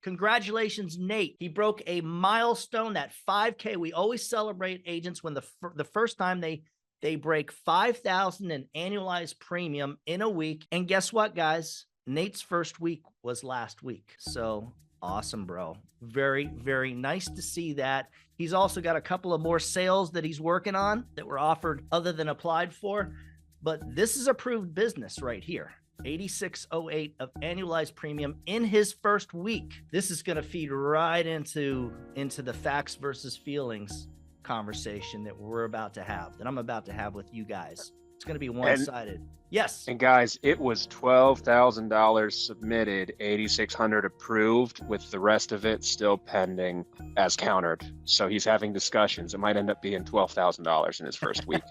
Congratulations, Nate. He broke a milestone, that 5K. We always celebrate agents when the first time they break 5,000 in annualized premium in a week. And guess what, guys? Nate's first week was last week. So awesome, bro. Very, very nice to see that. He's also got a couple of more sales that he's working on that were offered other than applied for. But this is approved business right here. 8608 of annualized premium in his first week. This is going to feed right into the facts versus feelings conversation that we're about to have, that I'm about to have with you guys. It's going to be one-sided. Yes. And guys, it was $12,000 submitted, 8,600 approved, with the rest of it still pending as countered. So he's having discussions. It might end up being $12,000 in his first week.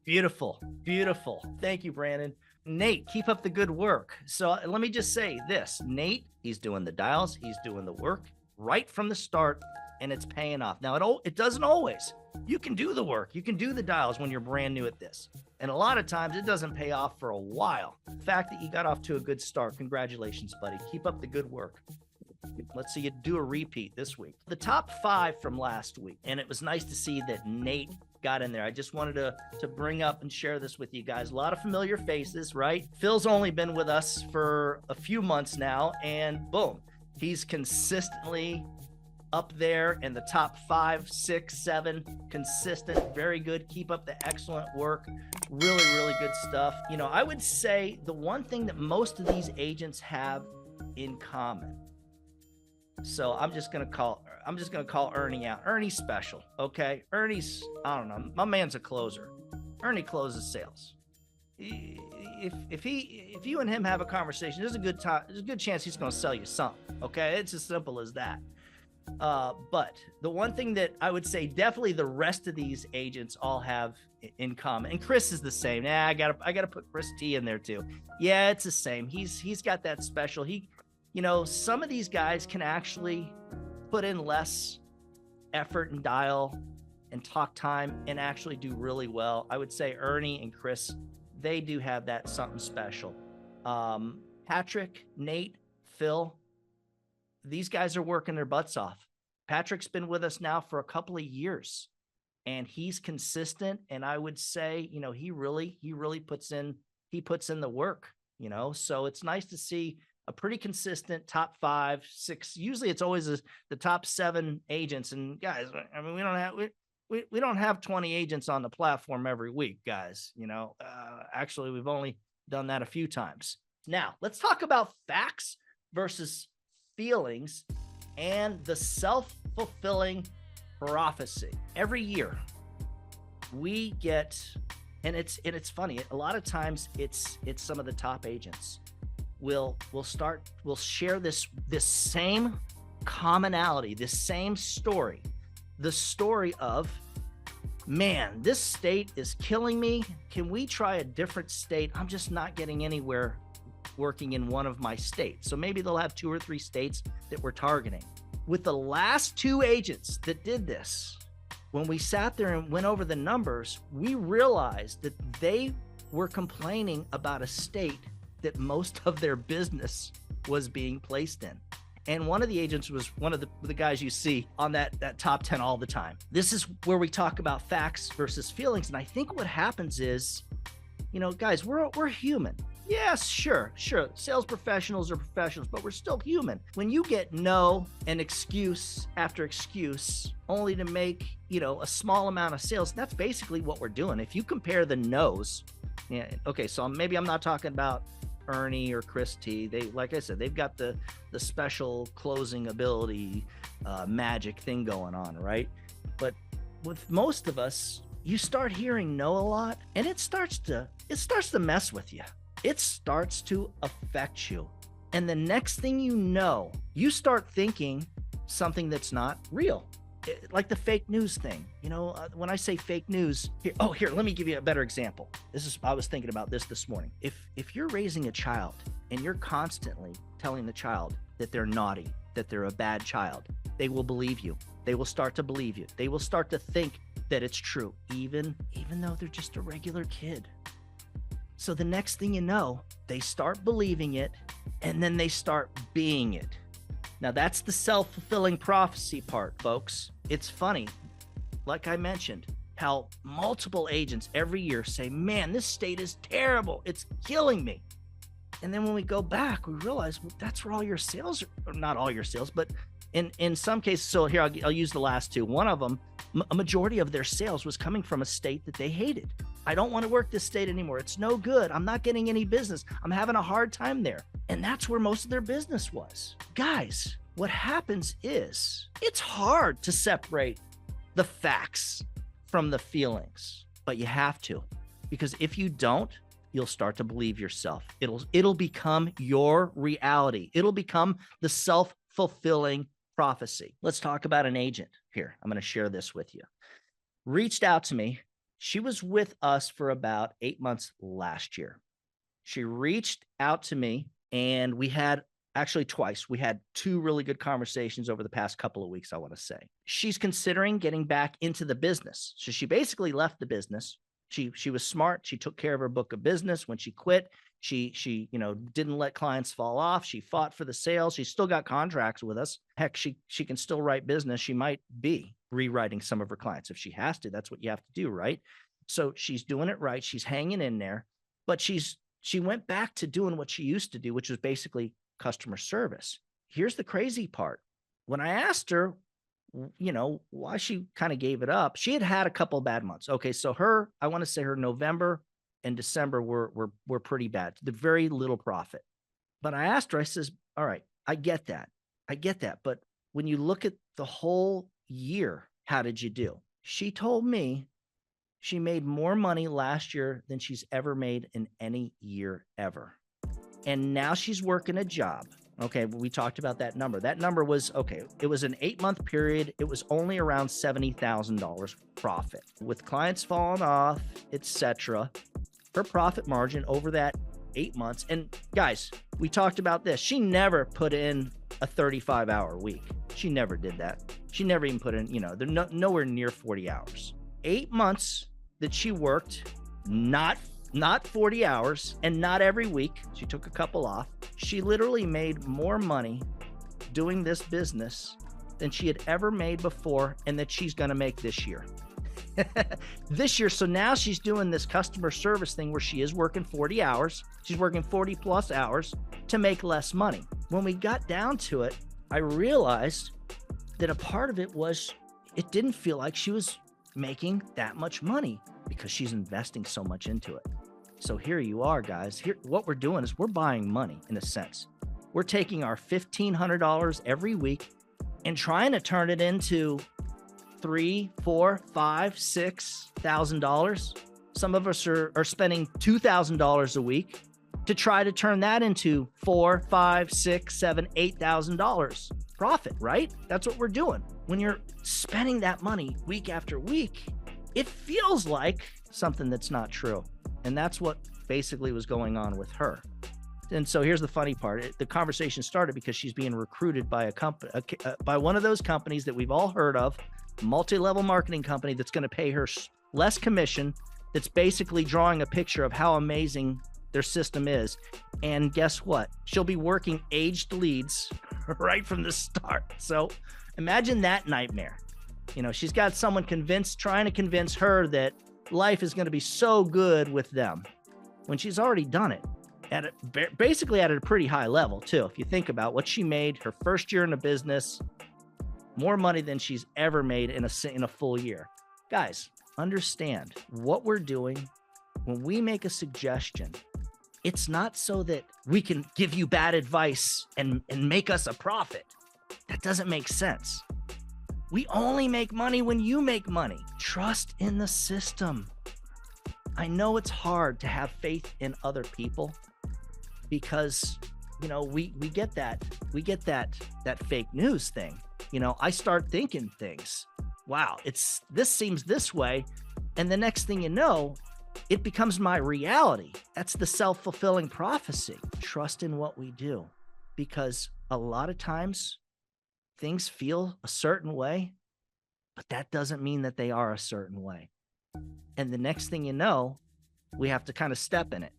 Beautiful. Beautiful. Thank you, Brandon. Nate, keep up the good work. So let me just say this. Nate, he's doing the dials. He's doing the work right from the start, and it's paying off. Now, it doesn't always. You can do the work. You can do the dials when you're brand new at this. And a lot of times it doesn't pay off for a while. The fact that you got off to a good start, congratulations, buddy. Keep up the good work. Let's see you do a repeat this week. The top 5 from last week, and it was nice to see that Nate got in there. I just wanted to bring up and share this with you guys. A lot of familiar faces, right? Phil's only been with us for a few months now, and boom, he's consistently up there in the top 5, 6, 7, consistent, very good. Keep up the excellent work. Really, really good stuff. You know, I would say the one thing that most of these agents have in common. So I'm just gonna call Ernie out. Ernie's special, okay? Ernie's, I don't know, my man's a closer. Ernie closes sales. If you and him have a conversation, there's a good chance he's gonna sell you something, okay? It's as simple as that. But the one thing that I would say definitely the rest of these agents all have in common, and Chris is the same. I gotta put Chris T in there too. Yeah, it's the same. He's got that special. You know, some of these guys can actually put in less effort and dial and talk time and actually do really well. I would say Ernie and Chris, they do have that something special. Patrick, Nate, Phil, these guys are working their butts off. Patrick's been with us now for a couple of years, and he's consistent. And I would say, you know, he really puts in the work, you know, so it's nice to see a pretty consistent top 5, 6. Usually it's always the top 7 agents. And guys, I mean, we don't have 20 agents on the platform every week, guys. You know, actually, we've only done that a few times. Now, let's talk about facts versus feelings and the self-fulfilling prophecy. Every year we get, and it's funny, a lot of times it's some of the top agents will share this same commonality, this same story, the story of, man, this state is killing me. Can we try a different state? I'm just not getting anywhere working in one of my states. So maybe they'll have 2 or 3 states that we're targeting. With the last 2 agents that did this, when we sat there and went over the numbers, we realized that they were complaining about a state that most of their business was being placed in. And one of the agents was one of the guys you see on that top 10 all the time. This is where we talk about facts versus feelings. And I think what happens is, you know, guys, we're human. Yes, sure. Sales professionals are professionals, but we're still human. When you get no and excuse after excuse only to make, you know, a small amount of sales, that's basically what we're doing. If you compare the no's, yeah, okay, so maybe I'm not talking about Ernie or Chris T. They, like I said, they've got the special closing ability, magic thing going on, right? But with most of us, you start hearing no a lot, and it starts to mess with you. It starts to affect you. And the next thing you know, you start thinking something that's not real. Like the fake news thing. You know, when I say fake news, here, let me give you a better example. I was thinking about this morning. If you're raising a child and you're constantly telling the child that they're naughty, that they're a bad child, they will believe you. They will start to believe you. They will start to think that it's true, even though they're just a regular kid. So the next thing you know, they start believing it, and then they start being it. Now that's the self-fulfilling prophecy part, folks. It's funny, like I mentioned, how multiple agents every year say, man, this state is terrible. It's killing me. And then when we go back, we realize, well, that's where all your sales are, not all your sales, but in some cases. So here, I'll use the last two. One of them, a majority of their sales was coming from a state that they hated. I don't want to work this state anymore. It's no good. I'm not getting any business. I'm having a hard time there. And that's where most of their business was. Guys, what happens is it's hard to separate the facts from the feelings, but you have to, because if you don't, you'll start to believe yourself. It'll become your reality. It'll become the self-fulfilling prophecy. Let's talk about an agent here. I'm going to share this with you. Reached out to me. She was with us for about 8 months last year. She reached out to me, and we had actually twice. We had 2 really good conversations over the past couple of weeks, I want to say. She's considering getting back into the business. So she basically left the business. She was smart. She took care of her book of business. When she quit, she didn't let clients fall off. She fought for the sales. She's still got contracts with us. Heck, she can still write business. She might be rewriting some of her clients if she has to. That's what you have to do, right? So she's doing it right. She's hanging in there, but she went back to doing what she used to do, which was basically customer service. Here's the crazy part. When I asked her, why she kind of gave it up, she had had a couple of bad months. Okay, so I want to say her November and December were pretty bad. The very little profit. But I asked her, I says, all right, I get that. But when you look at the whole year, how did you do? She told me she made more money last year than she's ever made in any year ever. And now she's working a job. Okay, we talked about that number. That number was, okay, it was an 8-month period. It was only around $70,000 profit. With clients falling off, etc., her profit margin over that 8 months, and guys, we talked about this. She never put in a 35-hour week. She never did that. She never even put in, they're nowhere near 40 hours. 8 months that she worked, not 40 hours and not every week. She took a couple off. She literally made more money doing this business than she had ever made before and that she's going to make this year. This year. So now she's doing this customer service thing where she is working 40 hours. She's working 40 plus hours to make less money. When we got down to it, I realized that a part of it was it didn't feel like she was making that much money because she's investing so much into it. So here you are, guys. Here, what we're doing is we're buying money in a sense. We're taking our $1,500 every week and trying to turn it into $3,000, $4,000, $5,000, $6,000. Some of us are spending $2,000 a week to try to turn that into $4,000, $5,000, $6,000, $7,000, $8,000 profit, right? That's what we're doing. When you're spending that money week after week, it feels like something that's not true. And that's what basically was going on with her. And so here's the funny part. The conversation started because she's being recruited by a company, by one of those companies that we've all heard of, multi-level marketing company that's going to pay her less commission, that's basically drawing a picture of how amazing their system is. And guess what? She'll be working aged leads right from the start. So imagine that nightmare. She's got someone trying to convince her that life is going to be so good with them when she's already done it basically at a pretty high level too. If you think about what she made her first year in the business, more money than she's ever made in a full year. Guys, understand what we're doing. When we make a suggestion, it's not so that we can give you bad advice and make us a profit. That doesn't make sense. We only make money when you make money. Trust in the system. I know it's hard to have faith in other people because, we get that fake news thing. I start thinking things. Wow, this seems this way. And the next thing you know, it becomes my reality. That's the self-fulfilling prophecy. Trust in what we do, because a lot of times things feel a certain way, but that doesn't mean that they are a certain way. And the next thing you know, we have to kind of step in it.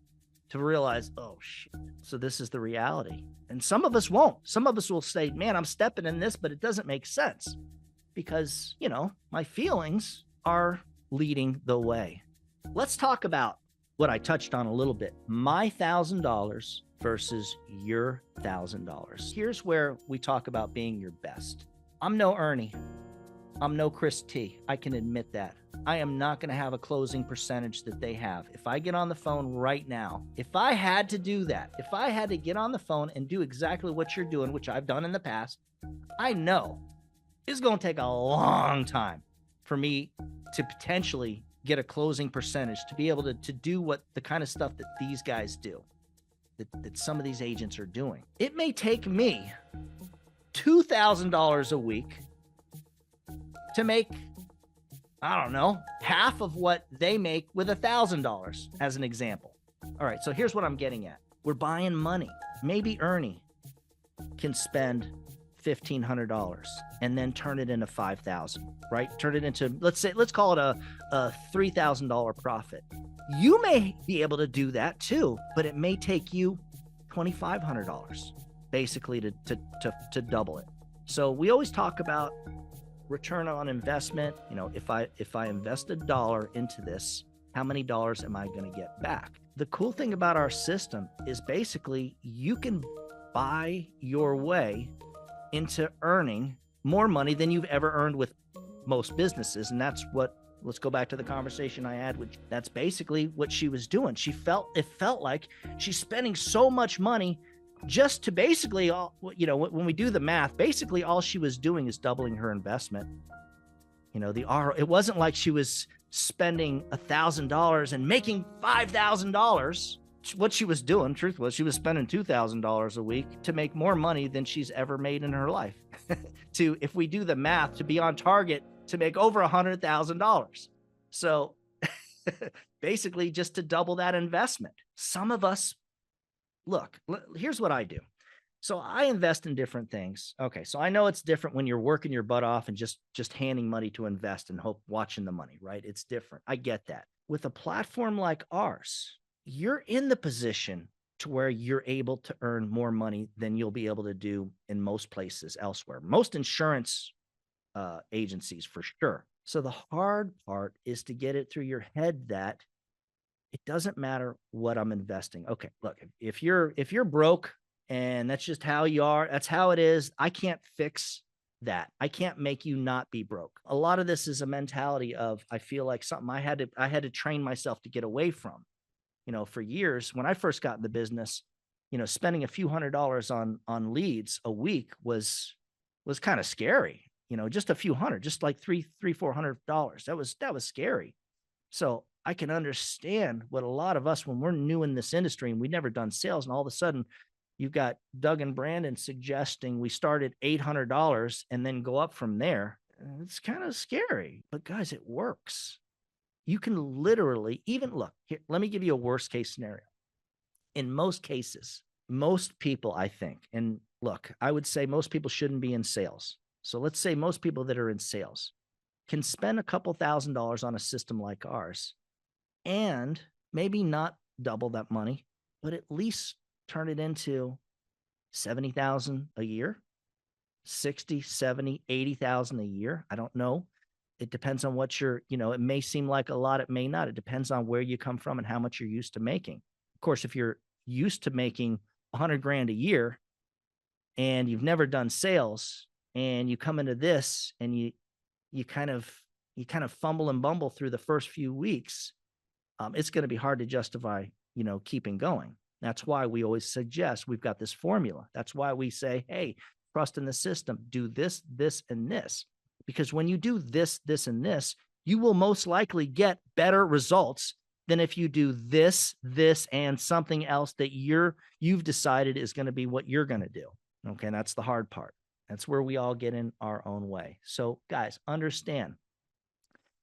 to realize, oh shit, so this is the reality. And some of us won't. Some of us will say, man, I'm stepping in this, but it doesn't make sense because, you know, my feelings are leading the way. Let's talk about what I touched on a little bit, my $1,000 versus your $1,000. Here's where we talk about being your best. I'm no Ernie. I'm no Chris T. I can admit that. I am not going to have a closing percentage that they have. If I get on the phone right now, if I had to do that, if I had to get on the phone and do exactly what you're doing, which I've done in the past, I know it's going to take a long time for me to potentially get a closing percentage, to be able to do what the kind of stuff that these guys do, that some of these agents are doing. It may take me $2,000 a week to make, I don't know, half of what they make with $1,000 as an example. All right, so here's what I'm getting at. We're buying money. Maybe Ernie can spend $1,500 and then turn it into $5,000, right? Turn it into, let's call it a $3,000 profit. You may be able to do that too, but it may take you $2,500 basically to double it. So we always talk about return on investment. You know, if I invest $1 into this, how many dollars am I going to get back? The cool thing about our system is basically you can buy your way into earning more money than you've ever earned with most businesses. And that's what, let's go back to the conversation I had with, that's basically what she was doing. It felt like she's spending so much money just to basically, you know, when we do the math, basically all she was doing is doubling her investment. You know, it wasn't like she was spending $1,000 and making $5,000. What she was doing, truth was, she was spending $2,000 a week to make more money than she's ever made in her life. If we do the math, to be on target to make over $100,000. So basically just to double that investment. Some of us, look, here's what I do. So I invest in different things. Okay, so I know it's different when you're working your butt off and just handing money to invest and watching the money, right? It's different. I get that. With a platform like ours, you're in the position to where you're able to earn more money than you'll be able to do in most places elsewhere. Most insurance agencies, for sure. So the hard part is to get it through your head that it doesn't matter what I'm investing. Okay, look, if you're broke and that's just how you are, that's how it is, I can't fix that. I can't make you not be broke. A lot of this is a mentality of, I feel like something I had to train myself to get away from. You know, for years, when I first got in the business, you know, spending a few $100s on leads a week was kind of scary. You know, just a few hundred, just like $300-$400. That was scary. So I can understand what a lot of us, when we're new in this industry and we've never done sales, and all of a sudden you've got Doug and Brandon suggesting we start at $800 and then go up from there. It's kind of scary, but guys, it works. You can literally even look here. Let me give you a worst case scenario. In most cases, most people, I think, and look, I would say most people shouldn't be in sales. So let's say most people that are in sales can spend a couple $1,000s on a system like ours and maybe not double that money, but at least turn it into 70,000 a year, 60, 70, 80,000 a year. I don't know. It depends on what you're, you know, it may seem like a lot, it may not. It depends on where you come from and how much you're used to making. Of course, if you're used to making 100 grand a year and you've never done sales and you come into this and you kind of fumble and bumble through the first few weeks, it's going to be hard to justify, you know, keeping going. That's why we always suggest we've got this formula. That's why we say, hey, trust in the system, do this, this, and this. Because when you do this, this, and this, you will most likely get better results than if you do this, this, and something else that you've decided is going to be what you're going to do. Okay, and that's the hard part. That's where we all get in our own way. So guys, understand,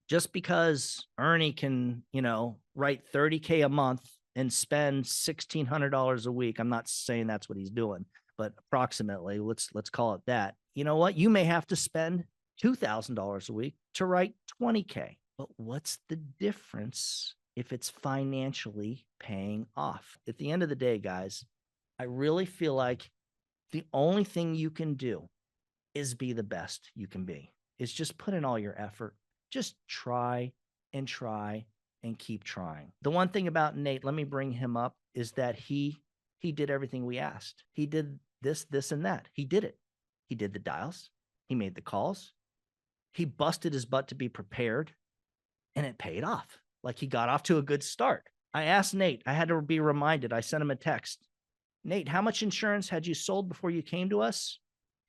just because Ernie can, you know, write $30K a month and spend $1,600 a week, I'm not saying that's what he's doing, but approximately, let's call it that. You know what? You may have to spend $2,000 a week to write $20K. But what's the difference if it's financially paying off. At the end of the day, guys, I really feel like the only thing you can do is be the best you can be. It's just put in all your effort. Just try and keep trying. The one thing about Nate, let me bring him up, is that he did everything we asked. He did this, and that. He did it. He did the dials. He made the calls. He busted his butt to be prepared, and it paid off. Like, he got off to a good start. I asked Nate, I had to be reminded. I sent him a text. Nate, how much insurance had you sold before you came to us?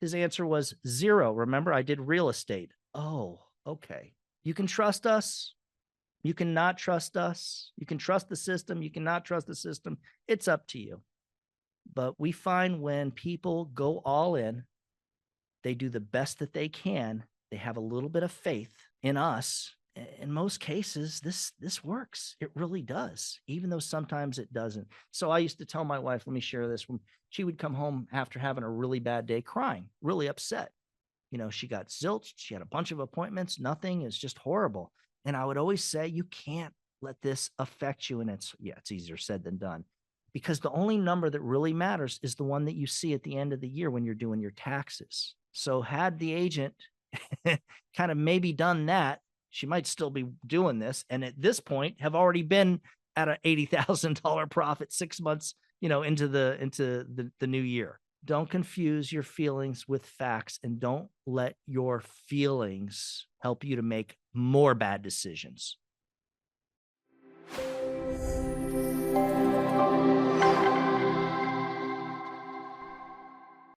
His answer was 0. Remember, I did real estate. Oh, okay. You can trust us. You cannot trust us. You can trust the system. You cannot trust the system. It's up to you. But we find when people go all in, they do the best that they can. They have a little bit of faith in us. In most cases, this works. It really does, even though sometimes it doesn't. So I used to tell my wife, let me share this, when she would come home after having a really bad day, crying, really upset. You know, she got zilched. She had a bunch of appointments. Nothing is just horrible. And I would always say, you can't let this affect you. And it's easier said than done, because the only number that really matters is the one that you see at the end of the year when you're doing your taxes. So had the agent kind of maybe done that, she might still be doing this, and at this point have already been at an $80,000 profit 6 months, into the new year. Don't confuse your feelings with facts, and don't let your feelings help you to make more bad decisions.